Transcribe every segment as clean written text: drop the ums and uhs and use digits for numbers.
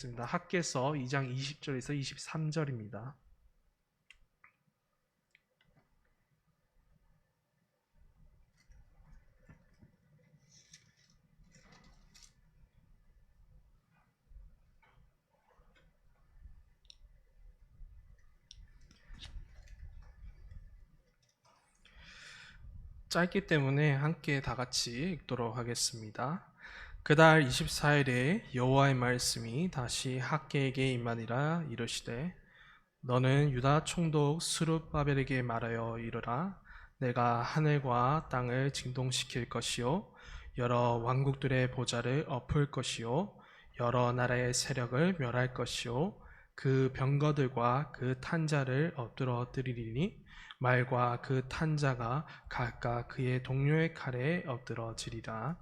학개서 2장 20절에서 23절입니다. 짧기 때문에 함께 다 같이 읽도록 하겠습니다. 그달 24일에 여호와의 말씀이 다시 학개에게 임하니라. 이르시되 너는 유다 총독 스룹바벨에게 말하여 이르라. 내가 하늘과 땅을 진동시킬 것이요 여러 왕국들의 보좌를 엎을 것이요 여러 나라의 세력을 멸할 것이요 그 병거들과 그 탄자를 엎드러뜨리리니 말과 그 탄자가 각각 그의 동료의 칼에 엎드러지리라.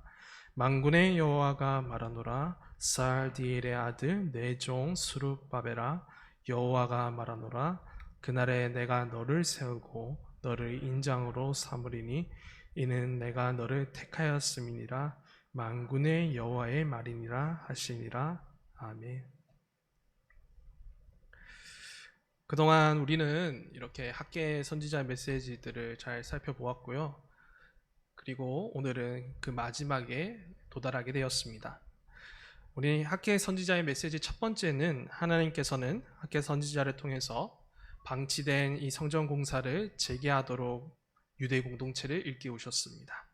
만군의 여호와가 말하노라. 살디엘의 아들 내 종 스룹바벨아, 여호와가 말하노라. 그날에 내가 너를 세우고 너를 인장으로 삼으리니 이는 내가 너를 택하였음이니라. 만군의 여호와의 말이니라 하시니라. 아멘. 그동안 우리는 이렇게 학개 선지자 메시지들을 잘 살펴보았고요. 그리고 오늘은 그 마지막에 도달하게 되었습니다. 우리 학개 선지자의 메시지 첫 번째는 하나님께서는 학개 선지자를 통해서 방치된 이 성전 공사를 재개하도록 유대 공동체를 일깨우셨습니다.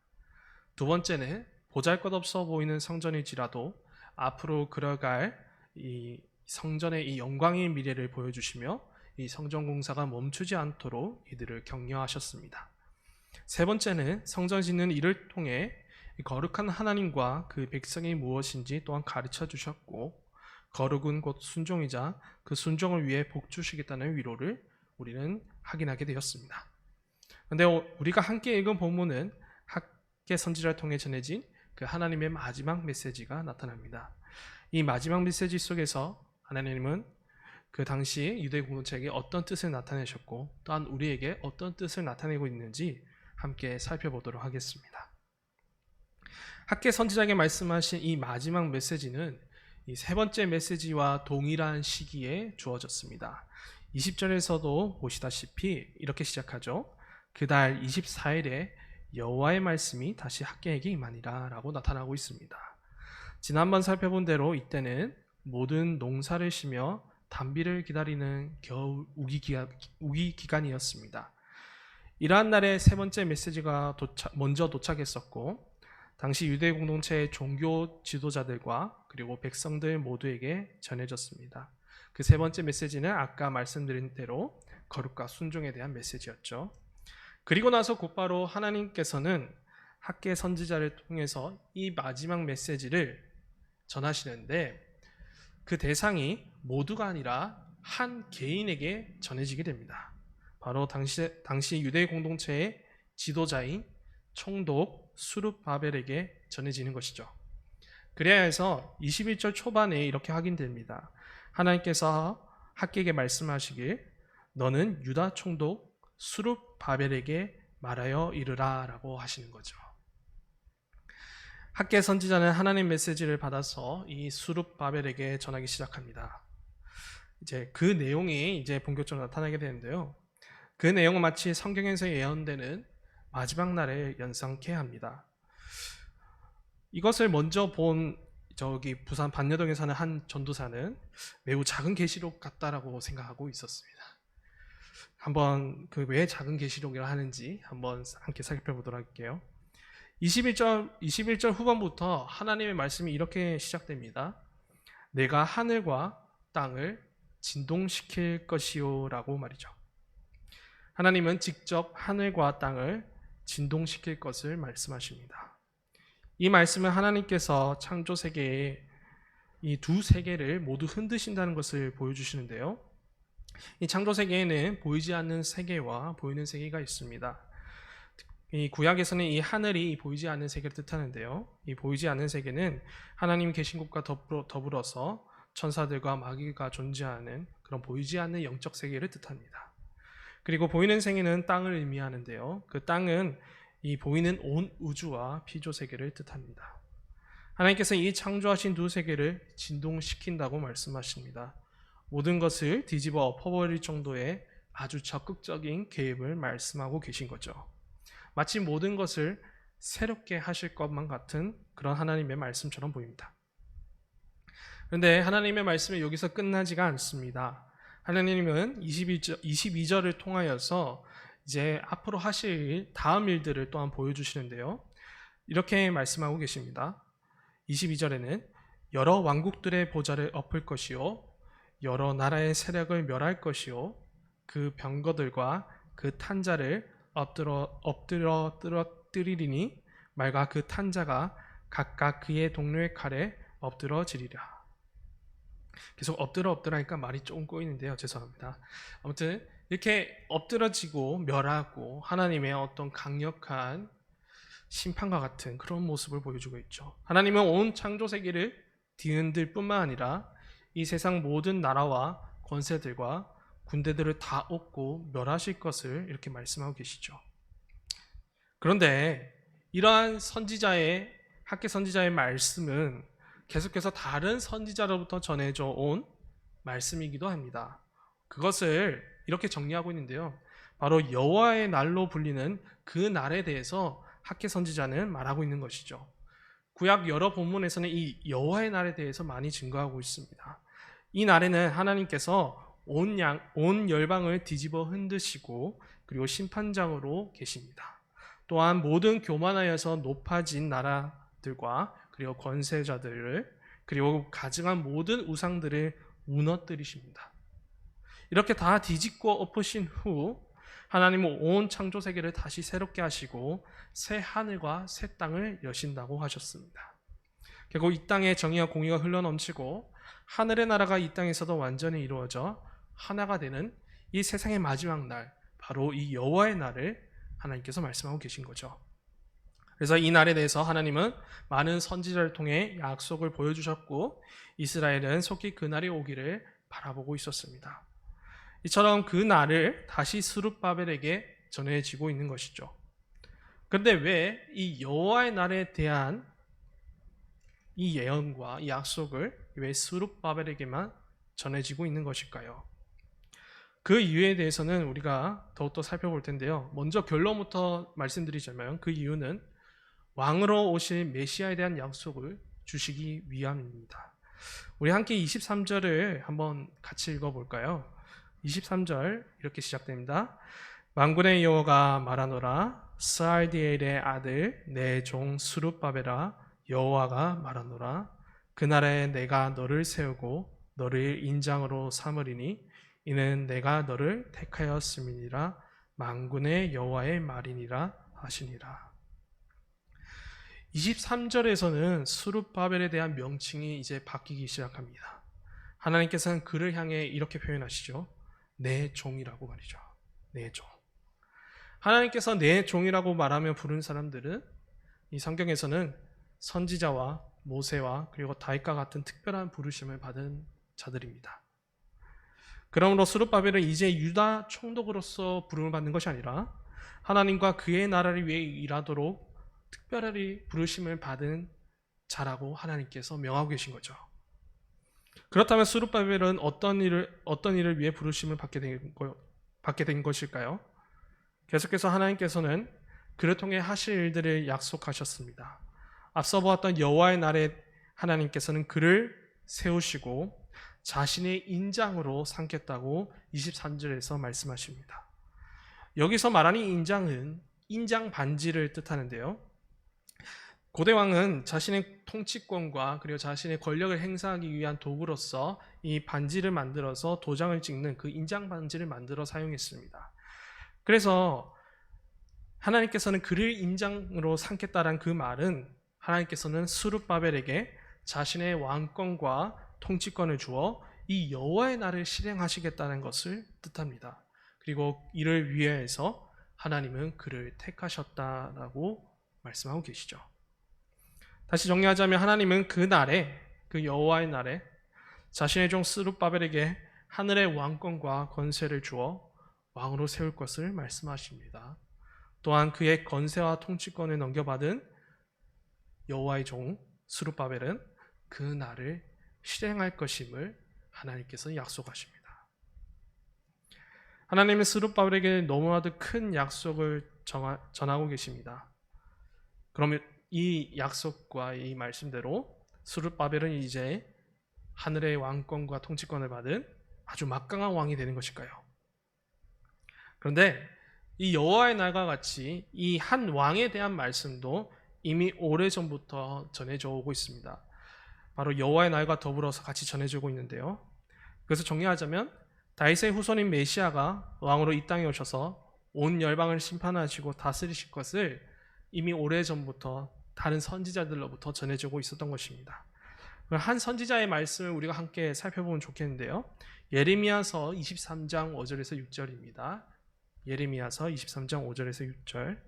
두 번째는 보잘것없어 보이는 성전일지라도 앞으로 그려갈 이 성전의 이 영광의 미래를 보여주시며 이 성전 공사가 멈추지 않도록 이들을 격려하셨습니다. 세 번째는 성전 짓는 일을 통해 거룩한 하나님과 그 백성이 무엇인지 또한 가르쳐 주셨고, 거룩은 곧 순종이자 그 순종을 위해 복 주시겠다는 위로를 우리는 확인하게 되었습니다. 그런데 우리가 함께 읽은 본문은 학개 선지자를 통해 전해진 그 하나님의 마지막 메시지가 나타납니다. 이 마지막 메시지 속에서 하나님은 그 당시 유대 공동체에게 어떤 뜻을 나타내셨고 또한 우리에게 어떤 뜻을 나타내고 있는지 함께 살펴보도록 하겠습니다. 학개 선지자에게 말씀하신 이 마지막 메시지는 이 세 번째 메시지와 동일한 시기에 주어졌습니다. 20절에서도 보시다시피 이렇게 시작하죠. 그달 24일에 여호와의 말씀이 다시 학개에게 임하니라 라고 나타나고 있습니다. 지난번 살펴본 대로 이때는 모든 농사를 쉬며 단비를 기다리는 겨울 우기 기간이었습니다. 이러한 날에 세 번째 메시지가 먼저 도착했었고, 당시 유대 공동체의 종교 지도자들과 그리고 백성들 모두에게 전해졌습니다. 그 세 번째 메시지는 아까 말씀드린 대로 거룩과 순종에 대한 메시지였죠. 그리고 나서 곧바로 하나님께서는 학개 선지자를 통해서 이 마지막 메시지를 전하시는데, 그 대상이 모두가 아니라 한 개인에게 전해지게 됩니다. 바로 당시 유대 공동체의 지도자인 총독 스룹바벨에게 전해지는 것이죠. 그래야 해서 21절 초반에 이렇게 확인됩니다. 하나님께서 학개에게 말씀하시길 너는 유다 총독 스룹바벨에게 말하여 이르라 라고 하시는 거죠. 학개 선지자는 하나님 메시지를 받아서 이 스룹바벨에게 전하기 시작합니다. 이제 그 내용이 이제 본격적으로 나타나게 되는데요. 그 내용은 마치 성경에서 예언되는 마지막 날에 연상케 합니다. 이것을 먼저 본 저기 부산 반여동에 사는 한 전도사는 매우 작은 계시록 같다라고 생각하고 있었습니다. 한번 그 왜 작은 계시록이라 하는지 한번 함께 살펴보도록 할게요. 21절 후반부터 하나님의 말씀이 이렇게 시작됩니다. 내가 하늘과 땅을 진동시킬 것이요 라고 말이죠. 하나님은 직접 하늘과 땅을 진동시킬 것을 말씀하십니다. 이 말씀은 하나님께서 창조 세계의 이 두 세계를 모두 흔드신다는 것을 보여주시는데요. 이 창조 세계에는 보이지 않는 세계와 보이는 세계가 있습니다. 이 구약에서는 이 하늘이 보이지 않는 세계를 뜻하는데요. 이 보이지 않는 세계는 하나님 계신 곳과 더불어서 천사들과 마귀가 존재하는 그런 보이지 않는 영적 세계를 뜻합니다. 그리고 보이는 세계는 땅을 의미하는데요. 그 땅은 이 보이는 온 우주와 피조 세계를 뜻합니다. 하나님께서 이 창조하신 두 세계를 진동시킨다고 말씀하십니다. 모든 것을 뒤집어 엎어버릴 정도의 아주 적극적인 개입을 말씀하고 계신 거죠. 마치 모든 것을 새롭게 하실 것만 같은 그런 하나님의 말씀처럼 보입니다. 그런데 하나님의 말씀이 여기서 끝나지가 않습니다. 하나님은 22절을 통하여서 이제 앞으로 하실 다음 일들을 또한 보여주시는데요. 이렇게 말씀하고 계십니다. 22절에는 여러 왕국들의 보좌를 엎을 것이요 여러 나라의 세력을 멸할 것이요 그 병거들과 그 탄자를 엎드려 뜨리리니 말과 그 탄자가 각각 그의 동료의 칼에 엎드러지리라. 계속 엎드려 하니까 말이 조금 꼬이는데요. 죄송합니다. 아무튼 이렇게 엎드러지고 멸하고 하나님의 어떤 강력한 심판과 같은 그런 모습을 보여주고 있죠. 하나님은 온 창조 세계를 뒤흔들 뿐만 아니라 이 세상 모든 나라와 권세들과 군대들을 다 엎고 멸하실 것을 이렇게 말씀하고 계시죠. 그런데 이러한 학개 선지자의 말씀은 계속해서 다른 선지자로부터 전해져 온 말씀이기도 합니다. 그것을 이렇게 정리하고 있는데요. 바로 여호와의 날로 불리는 그 날에 대해서 학개 선지자는 말하고 있는 것이죠. 구약 여러 본문에서는 이 여호와의 날에 대해서 많이 증거하고 있습니다. 이 날에는 하나님께서 온 열방을 뒤집어 흔드시고 그리고 심판장으로 계십니다. 또한 모든 교만하여서 높아진 나라들과 그리고 권세자들을 그리고 가증한 모든 우상들을 무너뜨리십니다. 이렇게 다 뒤집고 엎으신 후 하나님은 온 창조 세계를 다시 새롭게 하시고 새 하늘과 새 땅을 여신다고 하셨습니다. 결국 이 땅에 정의와 공의가 흘러넘치고 하늘의 나라가 이 땅에서도 완전히 이루어져 하나가 되는 이 세상의 마지막 날, 바로 이 여호와의 날을 하나님께서 말씀하고 계신 거죠. 그래서 이 날에 대해서 하나님은 많은 선지자를 통해 약속을 보여주셨고 이스라엘은 속히 그 날이 오기를 바라보고 있었습니다. 이처럼 그 날을 다시 스룹바벨에게 전해지고 있는 것이죠. 그런데 왜 이 여호와의 날에 대한 이 예언과 이 약속을 왜 스룹바벨에게만 전해지고 있는 것일까요? 그 이유에 대해서는 우리가 더욱더 살펴볼 텐데요. 먼저 결론부터 말씀드리자면 그 이유는 왕으로 오실 메시아에 대한 약속을 주시기 위함입니다. 우리 함께 23절을 한번 같이 읽어볼까요? 23절 이렇게 시작됩니다. 만군의 여호와가 말하노라 스알디엘의 아들 내 종 스룹바벨아 여호와가 말하노라 그날에 내가 너를 세우고 너를 인장으로 삼으리니 이는 내가 너를 택하였음이니라 만군의 여호와의 말이니라 하시니라. 23절에서는 스룹바벨에 대한 명칭이 이제 바뀌기 시작합니다. 하나님께서는 그를 향해 이렇게 표현하시죠. 내 종이라고 말이죠. 내 종. 하나님께서 내 종이라고 말하며 부른 사람들은 이 성경에서는 선지자와 모세와 그리고 다윗과 같은 특별한 부르심을 받은 자들입니다. 그러므로 스룹바벨은 이제 유다 총독으로서 부름을 받는 것이 아니라 하나님과 그의 나라를 위해 일하도록 특별히 부르심을 받은 자라고 하나님께서 명하고 계신 거죠. 그렇다면 스룹바벨은 어떤 일을 위해 부르심을 받게 된 것일까요? 계속해서 하나님께서는 그를 통해 하실 일들을 약속하셨습니다. 앞서 보았던 여호와의 날에 하나님께서는 그를 세우시고 자신의 인장으로 삼겠다고 23절에서 말씀하십니다. 여기서 말하는 인장은 인장 반지를 뜻하는데요. 고대 왕은 자신의 통치권과 그리고 자신의 권력을 행사하기 위한 도구로서 이 반지를 만들어서 도장을 찍는 그 인장 반지를 만들어 사용했습니다. 그래서 하나님께서는 그를 인장으로 삼겠다라는 그 말은 하나님께서는 스룹바벨에게 자신의 왕권과 통치권을 주어 이 여호와의 날을 실행하시겠다는 것을 뜻합니다. 그리고 이를 위해서 하나님은 그를 택하셨다라고 말씀하고 계시죠. 다시 정리하자면 하나님은 그 날에, 그 여호와의 날에 자신의 종 스룹바벨에게 하늘의 왕권과 권세를 주어 왕으로 세울 것을 말씀하십니다. 또한 그의 권세와 통치권을 넘겨받은 여호와의 종 스룹바벨은 그 날을 실행할 것임을 하나님께서 약속하십니다. 하나님은 스룹바벨에게 너무나도 큰 약속을 전하고 계십니다. 그러면 이 약속과 이 말씀대로 스룹바벨은 이제 하늘의 왕권과 통치권을 받은 아주 막강한 왕이 되는 것일까요? 그런데 이 여호와의 날과 같이 이 한 왕에 대한 말씀도 이미 오래전부터 전해져 오고 있습니다. 바로 여호와의 날과 더불어서 같이 전해지고 있는데요. 그래서 정리하자면 다윗의 후손인 메시아가 왕으로 이 땅에 오셔서 온 열방을 심판하시고 다스리실 것을 이미 오래전부터 다른 선지자들로부터 전해지고 있었던 것입니다. 한 선지자의 말씀을 우리가 함께 살펴보면 좋겠는데요. 예레미야서 23장 5절에서 6절입니다. 예레미야서 23장 5절에서 6절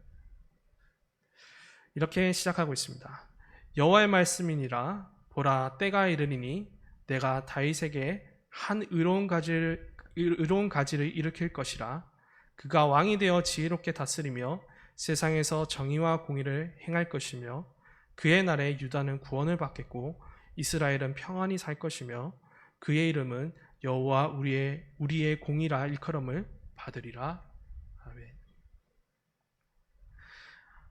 이렇게 시작하고 있습니다. 여호와의 말씀이니라. 보라, 때가 이르리니 내가 다윗에게 한 의로운 가지를 일으킬 것이라. 그가 왕이 되어 지혜롭게 다스리며 세상에서 정의와 공의를 행할 것이며 그의 날에 유다는 구원을 받겠고 이스라엘은 평안히 살 것이며 그의 이름은 여호와 우리의 공의라 일컬음을 받으리라. 아멘.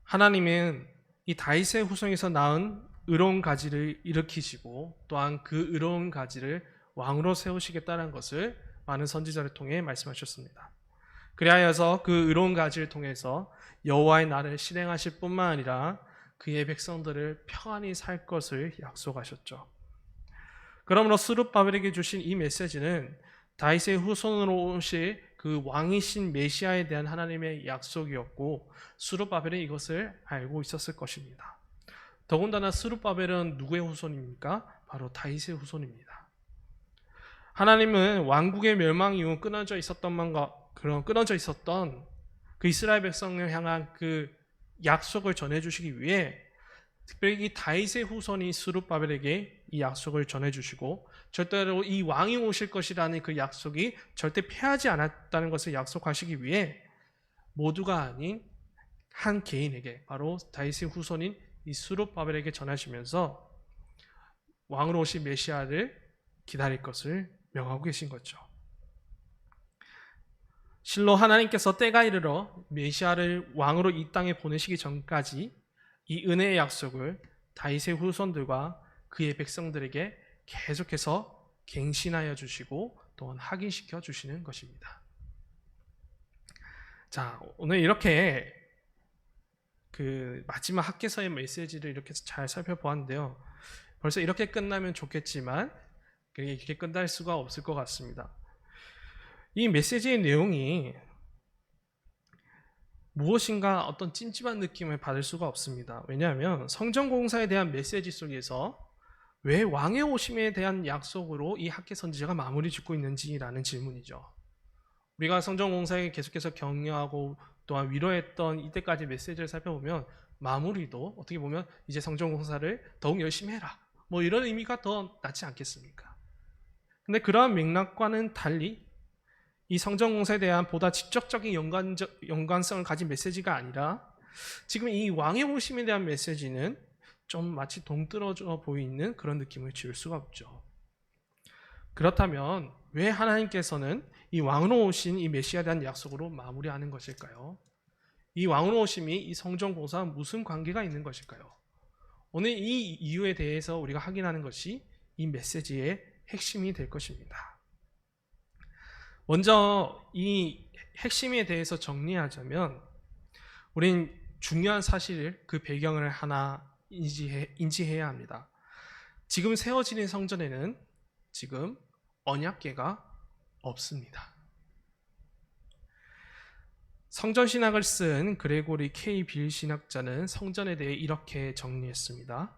하나님은 이 다윗의 후손에서 낳은 의로운 가지를 일으키시고 또한 그 의로운 가지를 왕으로 세우시겠다는 것을 많은 선지자를 통해 말씀하셨습니다. 그리하여서 그 의로운 가지를 통해서 여호와의 날을 실행하실 뿐만 아니라 그의 백성들을 평안히 살 것을 약속하셨죠. 그러므로 스룹바벨에게 주신 이 메시지는 다윗의 후손으로 오실 그 왕이신 메시아에 대한 하나님의 약속이었고 스룹바벨은 이것을 알고 있었을 것입니다. 더군다나 스룹바벨은 누구의 후손입니까? 바로 다윗의 후손입니다. 하나님은 왕국의 멸망 이후 끊어져 있었던 그 이스라엘 백성을 향한 그 약속을 전해주시기 위해 특별히 이 다윗의 후손이 스룹바벨에게 이 약속을 전해주시고 절대로 이 왕이 오실 것이라는 그 약속이 절대 패하지 않았다는 것을 약속하시기 위해 모두가 아닌 한 개인에게 바로 다윗의 후손인 이 스룹바벨에게 전하시면서 왕으로 오신 메시아를 기다릴 것을 명하고 계신 거죠. 실로 하나님께서 때가 이르러 메시아를 왕으로 이 땅에 보내시기 전까지 이 은혜의 약속을 다윗의 후손들과 그의 백성들에게 계속해서 갱신하여 주시고 또한 확인시켜 주시는 것입니다. 자, 오늘 이렇게 그 마지막 학개서의 메시지를 이렇게 잘 살펴보았는데요. 벌써 이렇게 끝나면 좋겠지만 이렇게 끝날 수가 없을 것 같습니다. 이 메시지의 내용이 무엇인가 어떤 찜찜한 느낌을 받을 수가 없습니다. 왜냐하면 성전공사에 대한 메시지 속에서 왜 왕의 오심에 대한 약속으로 이 학개 선지자가 마무리 짓고 있는지라는 질문이죠. 우리가 성전공사에 계속해서 격려하고 또한 위로했던 이때까지 메시지를 살펴보면 마무리도 어떻게 보면 이제 성전공사를 더욱 열심히 해라 뭐 이런 의미가 더 낫지 않겠습니까? 근데 그러한 맥락과는 달리 이 성전공사에 대한 보다 직접적인 연관성을 가진 메시지가 아니라 지금 이 왕의 오심에 대한 메시지는 좀 마치 동떨어져 보이는 그런 느낌을 지울 수가 없죠. 그렇다면 왜 하나님께서는 이 왕으로 오신 이 메시아에 대한 약속으로 마무리하는 것일까요? 이 왕으로 오심이 이 성전공사와 무슨 관계가 있는 것일까요? 오늘 이 이유에 대해서 우리가 확인하는 것이 이 메시지의 핵심이 될 것입니다. 먼저 이 핵심에 대해서 정리하자면 우린 중요한 사실을 그 배경을 하나 인지해야 합니다. 지금 세워지는 성전에는 지금 언약궤가 없습니다. 성전신학을 쓴 그레고리 K 빌 신학자는 성전에 대해 이렇게 정리했습니다.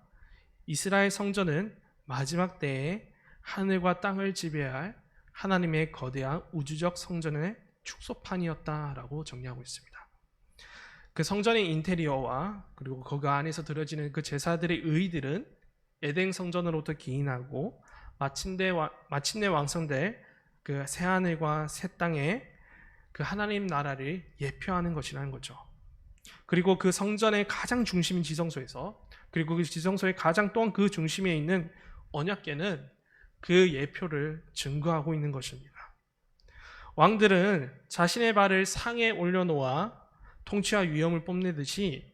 이스라엘 성전은 마지막 때에 하늘과 땅을 지배할 하나님의 거대한 우주적 성전의 축소판이었다라고 정리하고 있습니다. 그 성전의 인테리어와 그리고 그 안에서 드려지는 그 제사들의 의의들은 에덴 성전으로부터 기인하고 마침내 완성될 그 새하늘과 새 땅의 그 하나님 나라를 예표하는 것이라는 거죠. 그리고 그 성전의 가장 중심인 지성소에서 그리고 그 지성소의 가장 또한 그 중심에 있는 언약궤는 그 예표를 증거하고 있는 것입니다. 왕들은 자신의 발을 상에 올려놓아 통치와 위엄을 뽐내듯이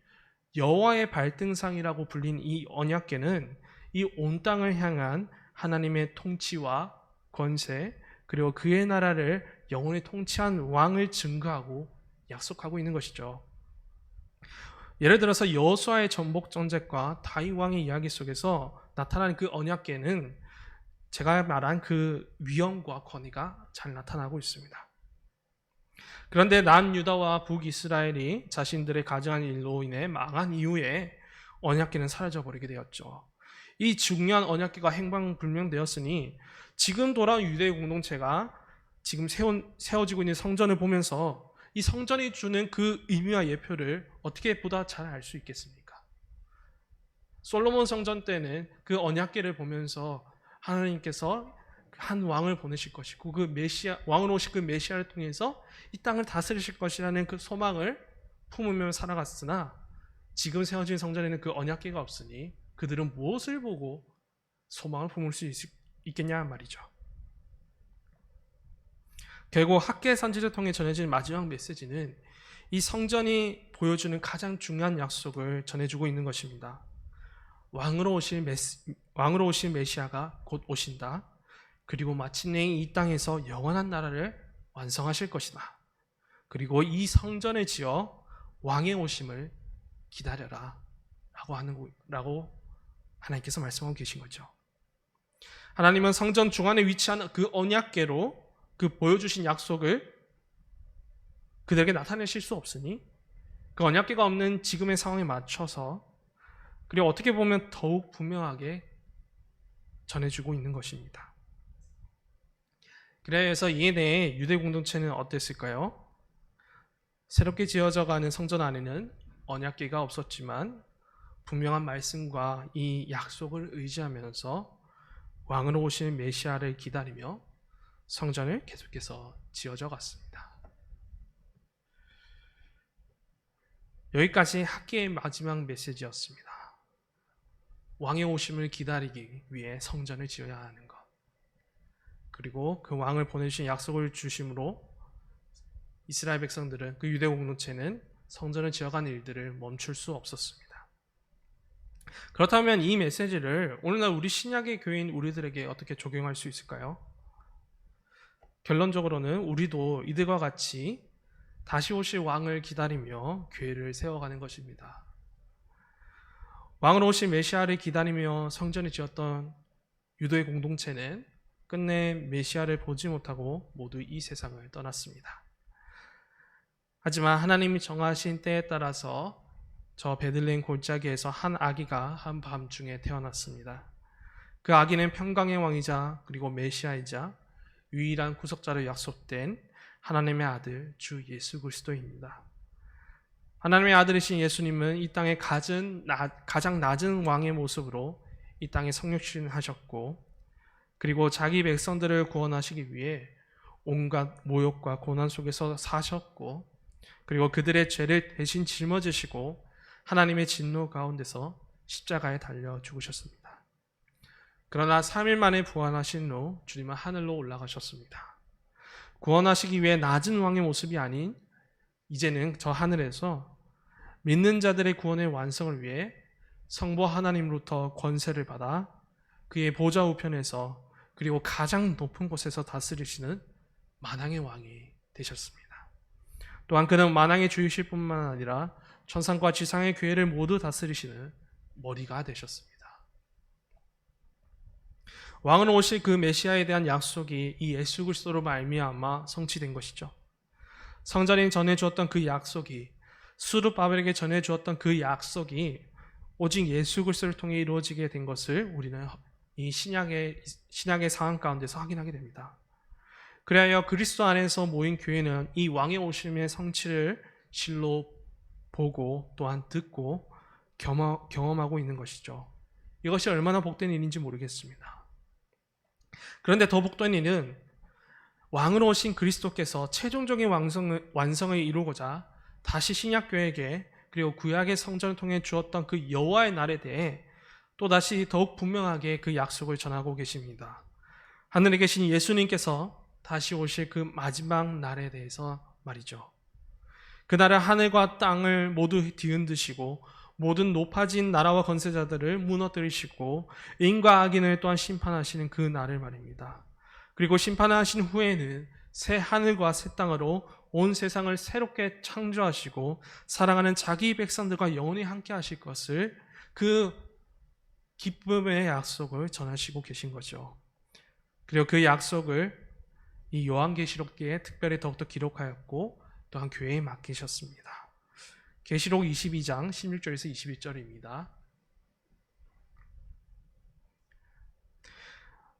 여호와의 발등상이라고 불린 이 언약궤는 이 온 땅을 향한 하나님의 통치와 권세, 그리고 그의 나라를 영원히 통치한 왕을 증거하고 약속하고 있는 것이죠. 예를 들어서 여호수아의 전복 전쟁과 다윗 왕의 이야기 속에서 나타나는 그 언약궤는 제가 말한 그 위엄과 권위가 잘 나타나고 있습니다. 그런데 남유다와 북이스라엘이 자신들의 가증한 일로 인해 망한 이후에 언약궤는 사라져 버리게 되었죠. 이 중요한 언약궤가 행방불명되었으니 지금 돌아온 유대 공동체가 지금 세워지고 있는 성전을 보면서 이 성전이 주는 그 의미와 예표를 어떻게 보다 잘 알 수 있겠습니까? 솔로몬 성전 때는 그 언약궤를 보면서 하나님께서 한 왕을 보내실 것이고 그 메시아, 왕으로 오실 그 메시아를 통해서 이 땅을 다스리실 것이라는 그 소망을 품으며 살아갔으나 지금 세워진 성전에는 그 언약궤가 없으니 그들은 무엇을 보고 소망을 품을 수 있겠냐 말이죠. 결국 학계 선지를 통해 전해진 마지막 메시지는 이 성전이 보여주는 가장 중요한 약속을 전해주고 있는 것입니다. 왕으로 오신 메시아가 곧 오신다. 그리고 마침내 이 땅에서 영원한 나라를 완성하실 것이다. 그리고 이 성전을 지어 왕의 오심을 기다려라 라고 하나님께서 말씀하고 계신 거죠. 하나님은 성전 중앙에 위치한 그 언약궤로 그 보여주신 약속을 그들에게 나타내실 수 없으니 그 언약궤가 없는 지금의 상황에 맞춰서 그리고 어떻게 보면 더욱 분명하게 전해주고 있는 것입니다. 그래서 이에 대해 유대 공동체는 어땠을까요? 새롭게 지어져가는 성전 안에는 언약궤가 없었지만 분명한 말씀과 이 약속을 의지하면서 왕으로 오신 메시아를 기다리며 성전을 계속해서 지어져 갔습니다. 여기까지 학기의 마지막 메시지였습니다. 왕의 오심을 기다리기 위해 성전을 지어야 하는 것, 그리고 그 왕을 보내주신 약속을 주심으로 이스라엘 백성들은, 그 유대 공동체는 성전을 지어가는 일들을 멈출 수 없었습니다. 그렇다면 이 메시지를 오늘날 우리 신약의 교회인 우리들에게 어떻게 적용할 수 있을까요? 결론적으로는 우리도 이들과 같이 다시 오실 왕을 기다리며 교회를 세워가는 것입니다. 왕으로 오신 메시아를 기다리며 성전을 지었던 유대의 공동체는 끝내 메시아를 보지 못하고 모두 이 세상을 떠났습니다. 하지만 하나님이 정하신 때에 따라서 저 베들레헴 골짜기에서 한 아기가 한밤중에 태어났습니다. 그 아기는 평강의 왕이자 그리고 메시아이자 유일한 구속자로 약속된 하나님의 아들 주 예수 그리스도입니다. 하나님의 아들이신 예수님은 이 땅의 가장 낮은 왕의 모습으로 이 땅에 성육신하셨고, 그리고 자기 백성들을 구원하시기 위해 온갖 모욕과 고난 속에서 사셨고, 그리고 그들의 죄를 대신 짊어지시고 하나님의 진노 가운데서 십자가에 달려 죽으셨습니다. 그러나 3일 만에 부활하신 후 주님은 하늘로 올라가셨습니다. 구원하시기 위해 낮은 왕의 모습이 아닌 이제는 저 하늘에서 믿는 자들의 구원의 완성을 위해 성부 하나님으로부터 권세를 받아 그의 보좌 우편에서 그리고 가장 높은 곳에서 다스리시는 만왕의 왕이 되셨습니다. 또한 그는 만왕의 주이실 뿐만 아니라 천상과 지상의 교회를 모두 다스리시는 머리가 되셨습니다. 왕으로 오실 그 메시아에 대한 약속이 이 예수 그리스도로 말미암아 성취된 것이죠. 성전이 전해주었던 그 약속이, 스룹바벨에게 전해주었던 그 약속이 오직 예수 그리스도를 통해 이루어지게 된 것을 우리는 이 신약의 상황 가운데서 확인하게 됩니다. 그리하여 그리스도 안에서 모인 교회는 이 왕의 오심의 성취를 실로 보고 또한 듣고 경험하고 있는 것이죠. 이것이 얼마나 복된 일인지 모르겠습니다. 그런데 더 복된 일은 왕으로 오신 그리스도께서 최종적인 완성을 이루고자 다시 신약교회에게 그리고 구약의 성전을 통해 주었던 그 여호와의 날에 대해 또다시 더욱 분명하게 그 약속을 전하고 계십니다. 하늘에 계신 예수님께서 다시 오실 그 마지막 날에 대해서 말이죠. 그날에 하늘과 땅을 모두 뒤흔드시고 모든 높아진 나라와 권세자들을 무너뜨리시고 인과 악인을 또한 심판하시는 그 날을 말입니다. 그리고 심판하신 후에는 새 하늘과 새 땅으로 온 세상을 새롭게 창조하시고 사랑하는 자기 백성들과 영원히 함께 하실 것을, 그 기쁨의 약속을 전하시고 계신 거죠. 그리고 그 약속을 이 요한계시록기에 특별히 더욱더 기록하였고 또한 교회에 맡기셨습니다. 계시록 22장 16절에서 21절입니다.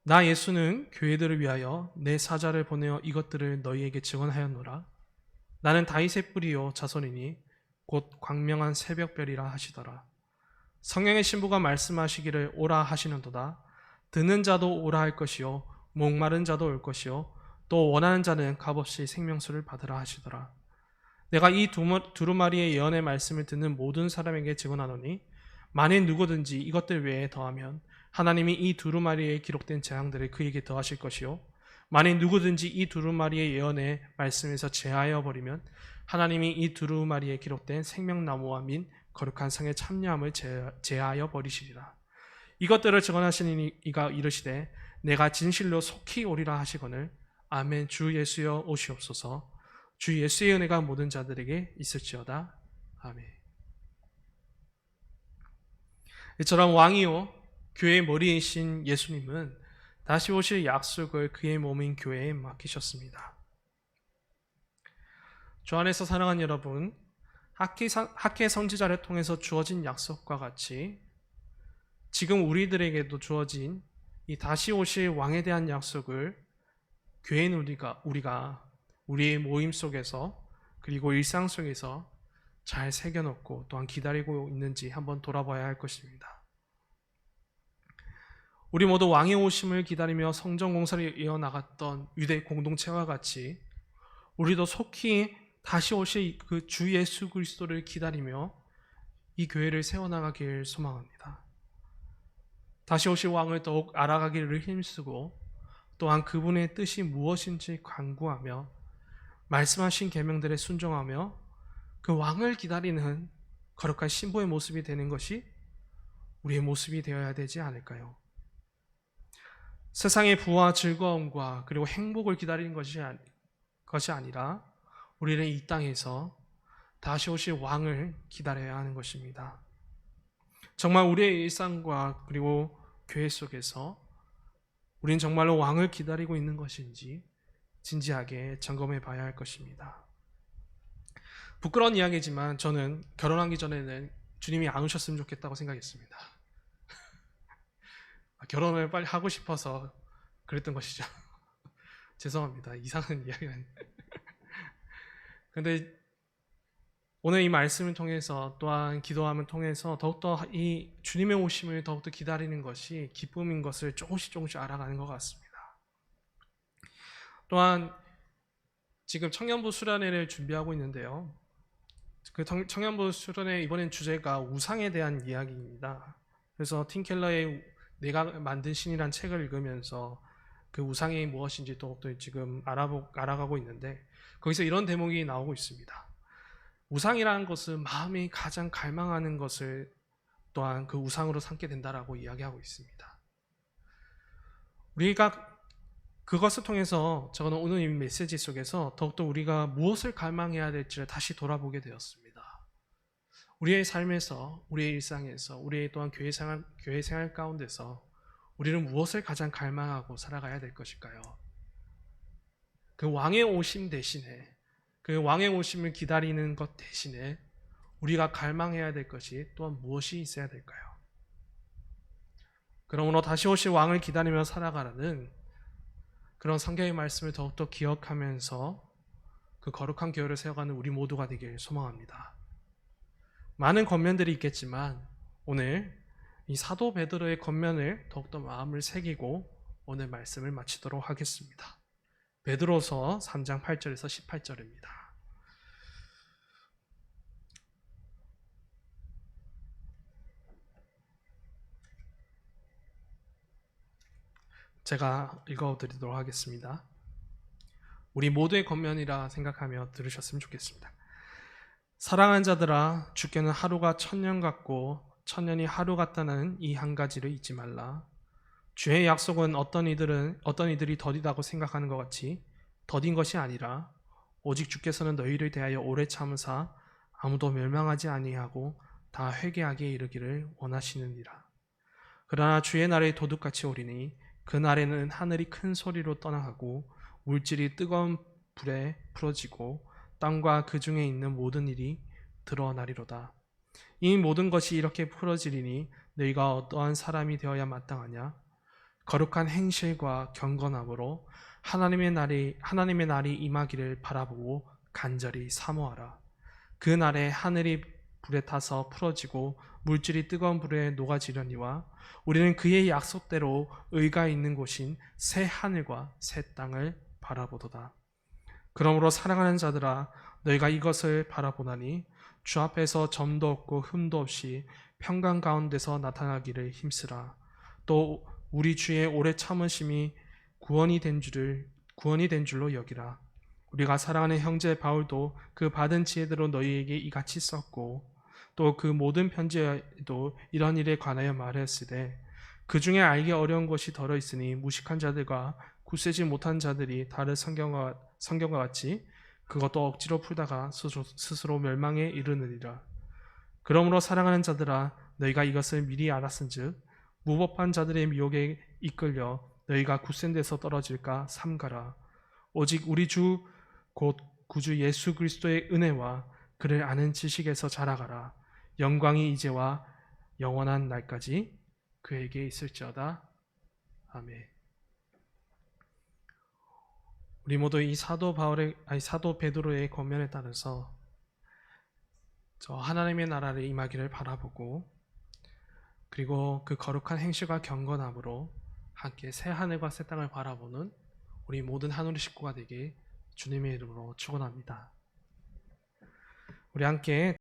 나 예수는 교회들을 위하여 내 사자를 보내어 이것들을 너희에게 증언하였노라. 나는 다윗의 뿌리요 자손이니 곧 광명한 새벽별이라 하시더라. 성령의 신부가 말씀하시기를 오라 하시는도다. 듣는 자도 오라 할 것이요 목마른 자도 올 것이요 또 원하는 자는 값없이 생명수를 받으라 하시더라. 내가 이 두루마리의 예언의 말씀을 듣는 모든 사람에게 증언하노니 만일 누구든지 이것들 외에 더하면 하나님이 이 두루마리에 기록된 재앙들을 그에게 더하실 것이요 만일 누구든지 이 두루마리의 예언의 말씀에서 제하여 버리면 하나님이 이 두루마리에 기록된 생명나무와 민 거룩한 상의 참여함을 제하여 버리시리라. 이것들을 증언하시니 이가 이르시되 내가 진실로 속히 오리라 하시거늘 아멘. 주 예수여 오시옵소서. 주 예수의 은혜가 모든 자들에게 있을지어다. 아멘. 이처럼 왕이요 교회의 머리이신 예수님은 다시 오실 약속을 그의 몸인 교회에 맡기셨습니다. 주 안에서 사랑하는 여러분, 학계 선지자를 통해서 주어진 약속과 같이 지금 우리들에게도 주어진 이 다시 오실 왕에 대한 약속을 교회인 우리가 우리의 모임 속에서 그리고 일상 속에서 잘 새겨놓고 또한 기다리고 있는지 한번 돌아봐야 할 것입니다. 우리 모두 왕의 오심을 기다리며 성전 공사를 이어나갔던 유대 공동체와 같이 우리도 속히 다시 오실 그 주 예수 그리스도를 기다리며 이 교회를 세워나가길 소망합니다. 다시 오실 왕을 더욱 알아가기를 힘쓰고 또한 그분의 뜻이 무엇인지 간구하며 말씀하신 계명들에 순종하며 그 왕을 기다리는 거룩한 신부의 모습이 되는 것이 우리의 모습이 되어야 되지 않을까요? 세상의 부와 즐거움과 그리고 행복을 기다리는 것이 아니라 우리는 이 땅에서 다시 오실 왕을 기다려야 하는 것입니다. 정말 우리의 일상과 그리고 교회 속에서 우리는 정말로 왕을 기다리고 있는 것인지 진지하게 점검해 봐야 할 것입니다. 부끄러운 이야기지만 저는 결혼하기 전에는 주님이 안 오셨으면 좋겠다고 생각했습니다. 결혼을 빨리 하고 싶어서 그랬던 것이죠. 죄송합니다. 이상한 이야기는. 근데 오늘 이 말씀을 통해서 또한 기도함을 통해서 더욱더 이 주님의 오심을 더욱더 기다리는 것이 기쁨인 것을 조금씩 알아가는 것 같습니다. 또한 지금 청년부 수련회를 준비하고 있는데요. 그 청년부 수련회 이번엔 주제가 우상에 대한 이야기입니다. 그래서 팀 켈러의 내가 만든 신이란 책을 읽으면서 그 우상이 무엇인지 더욱더 지금 알아가고 있는데 거기서 이런 대목이 나오고 있습니다. 우상이라는 것은 마음이 가장 갈망하는 것을 또한 그 우상으로 삼게 된다라고 이야기하고 있습니다. 우리가 그것을 통해서 저는 오늘 이 메시지 속에서 더욱더 우리가 무엇을 갈망해야 될지를 다시 돌아보게 되었습니다. 우리의 삶에서, 우리의 일상에서, 우리의 또한 교회 생활 가운데서 우리는 무엇을 가장 갈망하고 살아가야 될 것일까요? 그 왕의 오심 대신에, 그 왕의 오심을 기다리는 것 대신에 우리가 갈망해야 될 것이 또한 무엇이 있어야 될까요? 그러므로 다시 오실 왕을 기다리며 살아가라는 그런 성경의 말씀을 더욱더 기억하면서 그 거룩한 교회를 세워가는 우리 모두가 되길 소망합니다. 많은 겉면들이 있겠지만 오늘 이 사도 베드로의 겉면을 더욱더 마음을 새기고 오늘 말씀을 마치도록 하겠습니다. 베드로서 3장 8절에서 18절입니다. 제가 읽어드리도록 하겠습니다. 우리 모두의 권면이라 생각하며 들으셨으면 좋겠습니다. 사랑하는 자들아, 주께는 하루가 천년 같고 천년이 하루 같다는 이 한 가지를 잊지 말라. 주의 약속은 어떤 이들이 더디다고 생각하는 것 같이 더딘 것이 아니라 오직 주께서는 너희를 대하여 오래 참으사 아무도 멸망하지 아니하고 다 회개하게 이르기를 원하시느니라. 그러나 주의 날이 도둑같이 오리니 그 날에는 하늘이 큰 소리로 떠나가고 물질이 뜨거운 불에 풀어지고 땅과 그 중에 있는 모든 일이 드러나리로다. 이 모든 것이 이렇게 풀어지리니 너희가 어떠한 사람이 되어야 마땅하냐? 거룩한 행실과 경건함으로 하나님의 날이 임하기를 바라보고 간절히 사모하라. 그 날에 하늘이 불에 타서 풀어지고 물질이 뜨거운 불에 녹아지려니와 우리는 그의 약속대로 의가 있는 곳인 새 하늘과 새 땅을 바라보도다. 그러므로 사랑하는 자들아, 너희가 이것을 바라보나니 주 앞에서 점도 없고 흠도 없이 평강 가운데서 나타나기를 힘쓰라. 또 우리 주의 오래 참으심이 구원이 된 줄로 여기라. 우리가 사랑하는 형제 바울도 그 받은 지혜대로 너희에게 이같이 썼고 또 그 모든 편지에도 이런 일에 관하여 말하였으되 그 중에 알기 어려운 것이 덜어 있으니 무식한 자들과 굳세지 못한 자들이 다른 성경과 같이 그것도 억지로 풀다가 스스로 멸망에 이르느니라. 그러므로 사랑하는 자들아, 너희가 이것을 미리 알았은즉 무법한 자들의 미혹에 이끌려 너희가 굳센 데서 떨어질까 삼가라. 오직 우리 주 곧 구주 예수 그리스도의 은혜와 그를 아는 지식에서 자라가라. 영광이 이제와 영원한 날까지 그에게 있을지어다. 아멘. 우리 모두 이 사도 베드로의 권면에 따라서 저 하나님의 나라를 임하기를 바라보고 그리고 그 거룩한 행실과 경건함으로 함께 새 하늘과 새 땅을 바라보는 우리 모든 하늘의 식구가 되게 주님의 이름으로 축원합니다. 우리 함께